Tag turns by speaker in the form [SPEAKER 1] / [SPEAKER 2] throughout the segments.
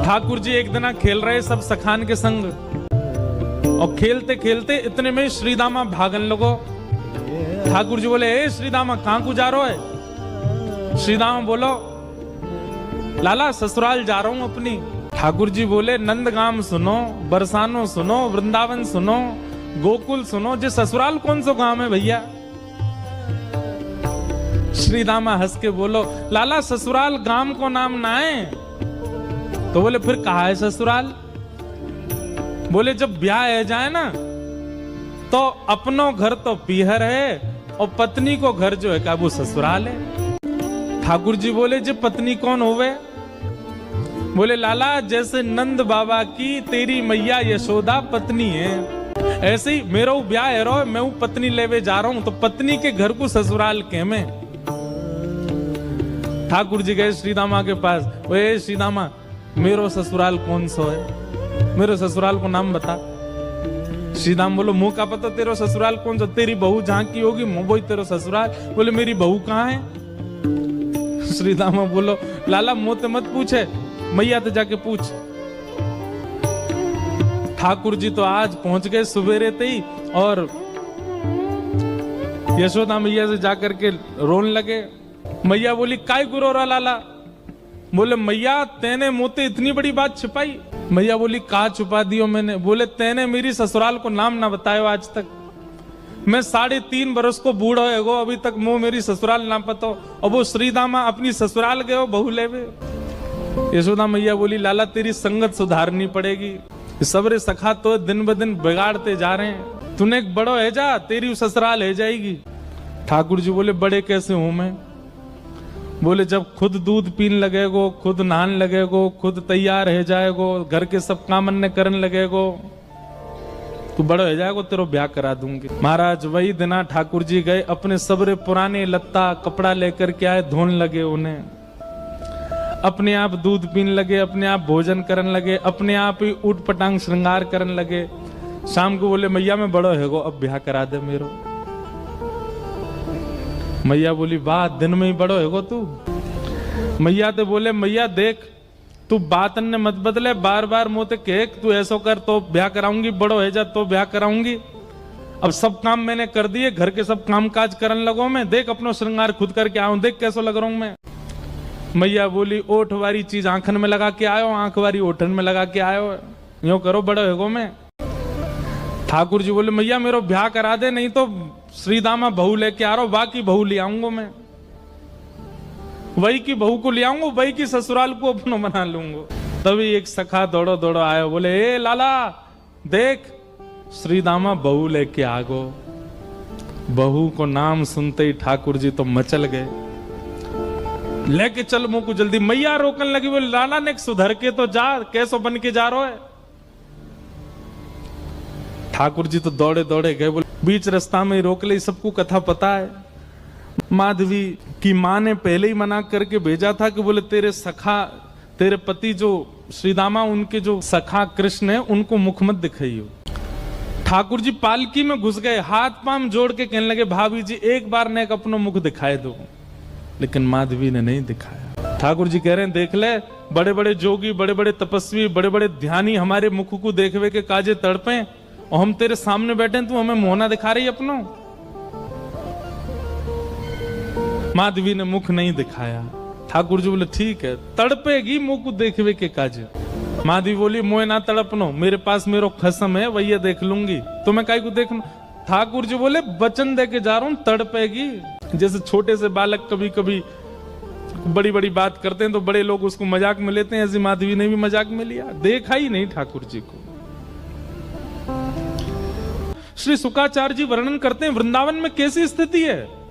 [SPEAKER 1] ठाकुर जी एक दिन खेल रहे सब सखान के संग, और खेलते खेलते इतने में श्रीदामा भागन लगो। ठाकुर जी बोले, ए श्रीदामा कहां को जा रहे है? श्रीदामा बोलो, लाला ससुराल जा रहा हूं अपनी। ठाकुर जी बोले, नंदगाम सुनो, बरसानो सुनो, वृंदावन सुनो, गोकुल सुनो, जे ससुराल कौन सा गांव है भैया? श्रीदामा हंस के बोलो, लाला ससुराल गांव को नाम ना है। तो बोले, फिर कहा है ससुराल? बोले, जब ब्याह है जाए ना तो अपनो घर तो पीहर है और पत्नी को घर जो है क्या वो ससुराल है। ठाकुर जी बोले, जे पत्नी कौन होवे? बोले, लाला जैसे नंद बाबा की तेरी मैया यशोदा पत्नी है, ऐसे ही मेरा ब्याह है रो, मैं पत्नी लेवे जा रहा हूं, तो पत्नी के घर को ससुराल के में। ठाकुर जी गए श्रीदामा के पास, ओए श्रीदामा मेरो ससुराल कौन सा है? मेरे ससुराल को नाम बता। श्रीदाम बोलो, मुंह का पता तेरा ससुराल कौन सा? तेरी बहू जहां की होगी मुंह वही तेरा ससुराल। बोले, मेरी बहू कहाँ है? श्रीदामा बोलो, लाला मुंह ते मत पूछे, मैया तो जाके पूछ। ठाकुर जी तो आज पहुंच गए सुबेरे ते ही, और यशोदा मैया से जाकर के रोने लगे। मैया बोली, काय गुरो रा लाला? बोले, मैया तेने मुझे इतनी बड़ी बात छिपाई। मैया बोली, कहा छुपा दियो मैंने? बोले, तेने मेरी ससुराल को नाम ना बतायो आज तक। मैं 3.5 बरस को बूढ़ा हो अभी तक मुंह मेरी ससुराल ना पतो, और वो श्रीदामा अपनी ससुराल गए हो बहू लेवे। यशोदा मैया बोली, लाला तेरी संगत सुधारनी पड़ेगी, सबरे सखा तो दिन ब दिन बिगाड़ते जा रहे हैं, तूने एक बड़ो है जा, तेरी ससुराल है जाएगी। ठाकुर जी बोले, बड़े कैसे हूं मैं? बोले, जब खुद दूध पीन लगेगो, खुद नहान लगेगो, खुद तैयार है जाएगो, घर के सब काम अन्य करने लगेगो, तू बड़ा हो जाएगो, तेरो ब्याह करा दूंगी। महाराज वही दिना ठाकुर जी गए, अपने सबरे पुराने लत्ता कपड़ा लेकर के आए, धोने लगे उन्हें, अपने आप दूध पीने लगे, अपने आप भोजन करने लगे, अपने आप ही उठ पटांग श्रृंगार करने लगे। शाम को बोले, मैया मैं बड़ो है गो, अब ब्याह करा दे मेरो। मैया बोली, वाह दिन में ही बड़ो है गो तू। मैया तो बोले, मैया देख तू बात ने मत बदले, बार बार मोते कह तू ऐसो कर तो ब्याह कराऊंगी, बड़ो है जा तो ब्याह कराऊंगी। अब सब काम मैंने कर दिए, घर के सब काम काज करने लगो मैं, देख अपनो श्रृंगार खुद करके आऊं, देख कैसो लग रहा हूं मैं। मैया बोली, ओठ वारी चीज आंखन में लगा के आयो, आंख वारी ओठन में लगा के आयो, यूं करो बड़ो है गो मैं। ठाकुर जी बोले, मैया मेरो ब्याह करा दे, नहीं तो श्रीदामा बहू लेके आ रहा हूं, बाकी बहू ले आऊंगा मैं, वही की बहू को ले आऊंगा, वही की ससुराल को अपनो बना लूंगा। तभी एक सखा दौड़ो दौड़ो आयो, बोले, ए लाला देख श्रीदामा बहू लेके आ गो। बहू को नाम सुनते ही ठाकुर जी तो मचल गए, लेके चल मुंह को जल्दी। मैया रोकने लगी, बोले, लाला ने सुधर के तो जा, कैसो बन के जा रहा है? ठाकुर जी तो दौड़े दौड़े गए, बोले बीच रास्ता में रोक ले, सबको कथा पता है। माधवी की माँ ने पहले ही मना करके भेजा था कि बोले तेरे सखा, तेरे पति जो श्रीदामा, उनके जो सखा कृष्ण है, उनको मुख मत दिखाइयो। ठाकुर जी पालकी में घुस गए, हाथ पांव जोड़ के कहने लगे, भाभी जी एक बार ने अपनो मुख दिखाए दो, लेकिन माधवी ने नहीं दिखाया। ठाकुर जी कह रहे हैं, देख ले बड़े बड़े जोगी, बड़े बड़े तपस्वी, बड़े बड़े ध्यानी हमारे मुख को देखवे के काजे तड़पे, और हम तेरे सामने बैठे, तू हमें मोहना दिखा रही अपनो। माधवी ने मुख नहीं दिखाया। ठाकुर जी बोले, ठीक है, तड़पेगी मुख को देखवे के काजे। माधवी बोली, मोए ना तड़पनो, मेरे पास मेरो खसम है, वही देख लूंगी, तो मैं काई को देखूं? ठाकुर जी बोले, वचन दे के जा रहा हूं, तड़पेगी। जैसे छोटे से बालक कभी कभी बड़ी बड़ी बात करते हैं तो बड़े लोग उसको मजाक में लेते हैं, ऐसी माधवी ने भी मजाक में लिया, देखा ही नहीं ठाकुर जी को। श्री शुकाचार्य जी वर्णन करते हैं, वृंदावन में कैसी स्थिति है।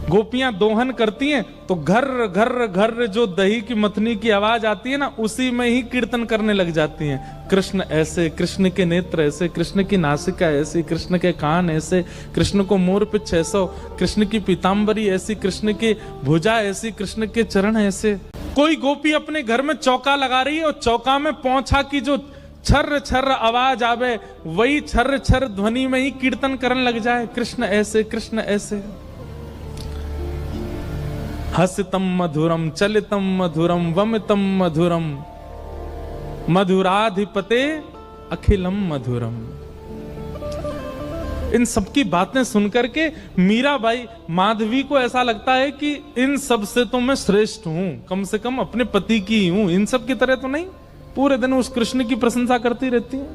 [SPEAKER 1] गोपियां दोहन करती हैं तो घर घर घर जो दही की मथनी की आवाज आती है ना, उसी में ही कीर्तन करने लग जाती हैं। कृष्ण ऐसे, कृष्ण के नेत्र ऐसे, कृष्ण की नासिका ऐसी, कृष्ण के कान ऐसे, कृष्ण को मोर पिछ ऐसा, कृष्ण की पीतांबरी ऐसी, कृष्ण की भुजा ऐसी, कृष्ण के चरण ऐसे। कोई गोपी अपने घर में चौका लगा रही है और चौका में पौंछा की जो छर्र छर्र आवाज आवे, वही छर्र छर्र ध्वनि में ही कीर्तन करने लग जाए, कृष्ण ऐसे, कृष्ण ऐसे। हसितम मधुरम, चलितम मधुरम, वमितम मधुरम, मधुराधिपते अखिलम मधुरम। इन सबकी बातें सुनकर के मीराबाई, माधवी को ऐसा लगता है कि इन सब से तो मैं श्रेष्ठ हूं, कम से कम अपने पति की ही हूं, इन सब की तरह तो नहीं। पूरे दिन उस कृष्ण की प्रशंसा करती रहती हैं।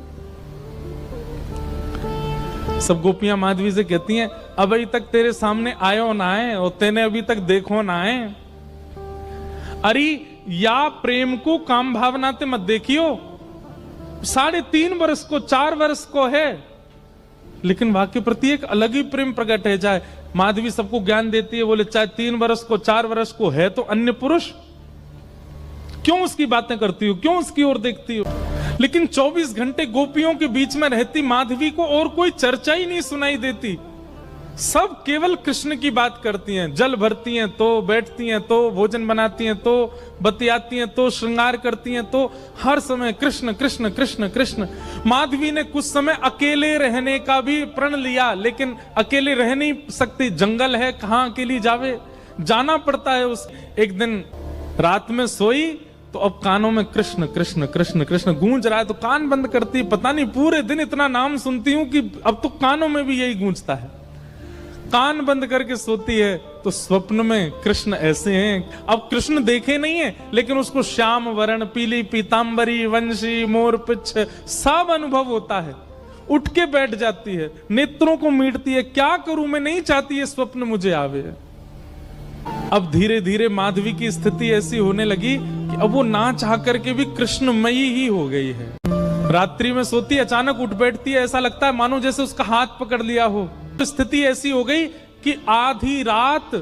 [SPEAKER 1] सब गोपियां माधवी से कहती हैं, अभी तक तेरे सामने आयो ना आए और तेने अभी तक देखो ना आए। अरे या प्रेम को काम भावना ते मत देखियो, 3.5 वर्ष को 4 वर्ष को है, लेकिन वहां के प्रति एक अलग ही प्रेम प्रकट है। चाहे माधवी सबको ज्ञान देती है, बोले चाहे 3 वर्ष को 4 वर्ष को है तो अन्य पुरुष, क्यों उसकी बातें करती हो, क्यों उसकी ओर देखती हो। लेकिन 24 घंटे गोपियों के बीच में रहती माधवी को और कोई चर्चा ही नहीं सुनाई देती। सब केवल कृष्ण की बात करती हैं। जल भरती हैं तो बैठती हैं, तो भोजन बनाती हैं, तो बतियाती हैं, तो श्रृंगार करती हैं, तो हर समय कृष्ण कृष्ण कृष्ण कृष्ण। माधवी ने कुछ समय अकेले रहने का भी प्रण लिया, लेकिन अकेले रह नहीं सकती, जंगल है, कहां अकेली जावे, जाना पड़ता है। उस एक दिन रात में सोई तो अब कानों में कृष्ण कृष्ण कृष्ण कृष्ण गूंज रहा है, तो कान बंद करती, पता नहीं पूरे दिन इतना नाम सुनती हूं कि अब तो कानों में भी यही गूंजता है। कान बंद करके सोती है तो स्वप्न में कृष्ण ऐसे हैं। अब कृष्ण देखे नहीं है, लेकिन उसको श्याम वर्ण, पीली पीतांबरी, वंशी, मोर पिछ सब अनुभव होता है। उठ के बैठ जाती है, नेत्रों को मीटती है, क्या करूं मैं, नहीं चाहती है स्वप्न मुझे आवे। अब धीरे धीरे माधवी की स्थिति ऐसी होने लगी कि अब वो ना चाह करके भी कृष्णमयी ही हो गई है। रात्रि में सोती, अचानक उठ बैठती है, ऐसा लगता है मानो जैसे उसका हाथ पकड़ लिया हो। स्थिति ऐसी हो गई कि आधी रात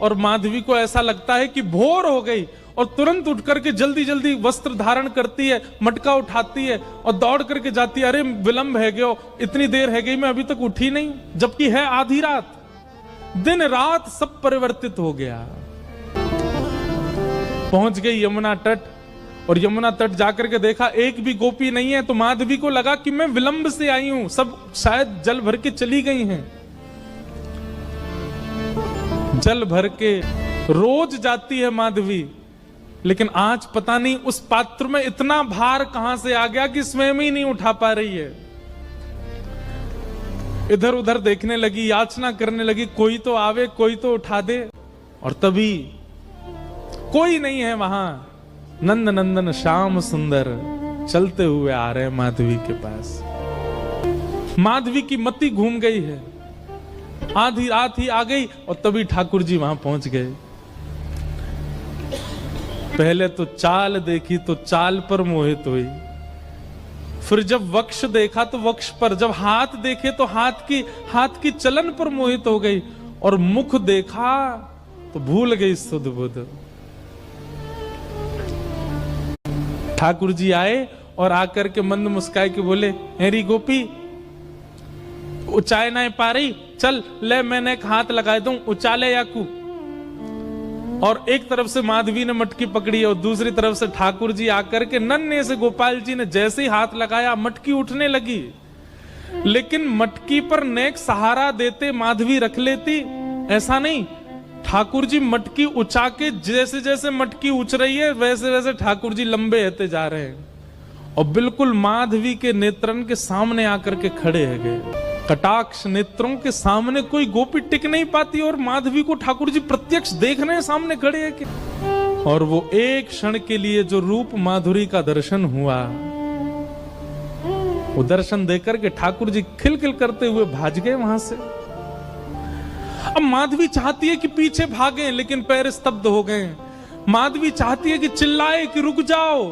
[SPEAKER 1] और माधवी को ऐसा लगता है कि भोर हो गई, और तुरंत उठ करके जल्दी जल्दी वस्त्र धारण करती है, मटका उठाती है और दौड़ करके जाती है। अरे विलंब है गयो, इतनी देर है गई, मैं अभी तक उठी नहीं, जबकि है आधी रात। दिन रात सब परिवर्तित हो गया। पहुंच गई यमुना तट, और यमुना तट जाकर के देखा एक भी गोपी नहीं है, तो माधवी को लगा कि मैं विलंब से आई हूं, सब शायद जल भर के चली गई हैं। जल भर के रोज जाती है माधवी, लेकिन आज पता नहीं उस पात्र में इतना भार कहां से आ गया कि स्वयं ही नहीं उठा पा रही है। इधर उधर देखने लगी, याचना करने लगी, कोई तो आवे, कोई तो उठा दे, और तभी कोई नहीं है वहां। नंद नंदन श्याम सुंदर चलते हुए आ रहे हैं माधवी के पास। माधवी की मति घूम गई है, आधी रात ही आ गई, और तभी ठाकुर जी वहां पहुंच गए। पहले तो चाल देखी तो चाल पर मोहित हुई, फिर जब वक्ष देखा तो वक्ष पर, जब हाथ देखे तो हाथ की चलन पर मोहित हो गई, और मुख देखा तो भूल गई सुध बुध। ठाकुर जी आए और आकर के मंद मुस्काए के बोले, हेरी गोपी उचाए ना पा रही, चल ले मैंने एक हाथ लगा दूं, उचाले याकू। और एक तरफ से माधवी ने मटकी पकड़ी और दूसरी तरफ से ठाकुर जी आकर के नन्हे से गोपाल जी ने जैसे ही हाथ लगाया मटकी उठने लगी। लेकिन मटकी पर नेक सहारा देते माधवी रख लेती, ऐसा नहीं। ठाकुर जी मटकी उछा के, जैसे जैसे मटकी उछ रही है वैसे वैसे ठाकुर जी लंबे होते जा रहे हैं, और बिल्कुल माधवी के नेत्रन के सामने आकर के खड़े है गए। कटाक्ष नेत्रों के सामने कोई गोपी टिक नहीं पाती, और माधवी को ठाकुर जी प्रत्यक्ष देख रहे हैं, सामने खड़े हैं कि। और वो एक क्षण के लिए जो रूप माधुरी का दर्शन हुआ, वो दर्शन देकर के ठाकुर जी खिलखिल करते हुए भाग गए वहां से। अब माधवी चाहती है कि पीछे भागे, लेकिन पैर स्तब्ध हो गए। माधवी चाहती है कि चिल्लाए कि रुक जाओ,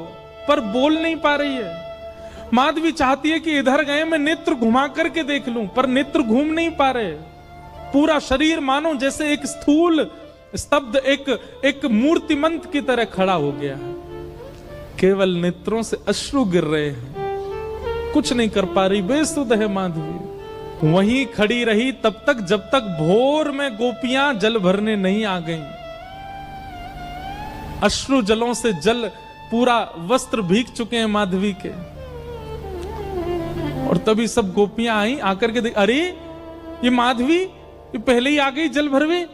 [SPEAKER 1] पर बोल नहीं पा रही है। माधवी चाहती है कि इधर गए मैं नेत्र घुमा करके देख लूं, पर नेत्र घूम नहीं पा रहे। पूरा शरीर मानो जैसे एक स्थूल स्तब्ध एक मूर्तिमंत की तरह खड़ा हो गया है। केवल नेत्रों से अश्रु गिर रहे हैं, कुछ नहीं कर पा रही, बेसुध है माधवी। वहीं खड़ी रही तब तक जब तक भोर में गोपियां जल भरने नहीं आ गईं। अश्रु जलों से जल पूरा वस्त्र भीग चुके हैं माधवी के। और तभी सब गोपियां आई, आकर के देख, अरे ये माधवी ये पहले ही आ गई जल भरवे।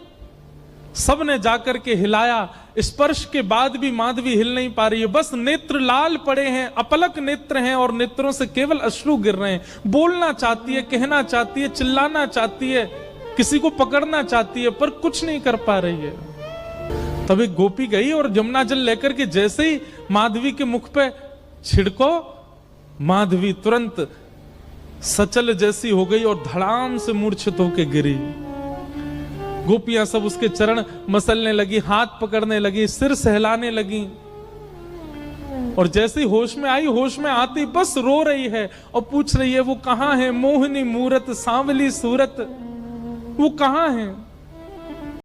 [SPEAKER 1] सब ने जाकर के हिलाया, स्पर्श के बाद भी माधवी हिल नहीं पा रही है, बस नेत्र लाल पड़े हैं, अपलक नेत्र हैं और नेत्रों से केवल अश्रु गिर रहे हैं। बोलना चाहती है, कहना चाहती है, चिल्लाना चाहती है, किसी को पकड़ना चाहती है, पर कुछ नहीं कर पा रही है। तब एक गोपी गई और जमुना जल लेकर के जैसे ही माधवी के मुख पे छिड़को, माधवी तुरंत सचल जैसी हो गई और धड़ाम से मूर्छित होकर गिरी। गोपियां सब उसके चरण मसलने लगी, हाथ पकड़ने लगी, सिर सहलाने लगी और जैसे ही होश में आई, होश में आती बस रो रही है और पूछ रही है वो कहां है, मोहिनी मूरत सांवली सूरत, वो कहां है।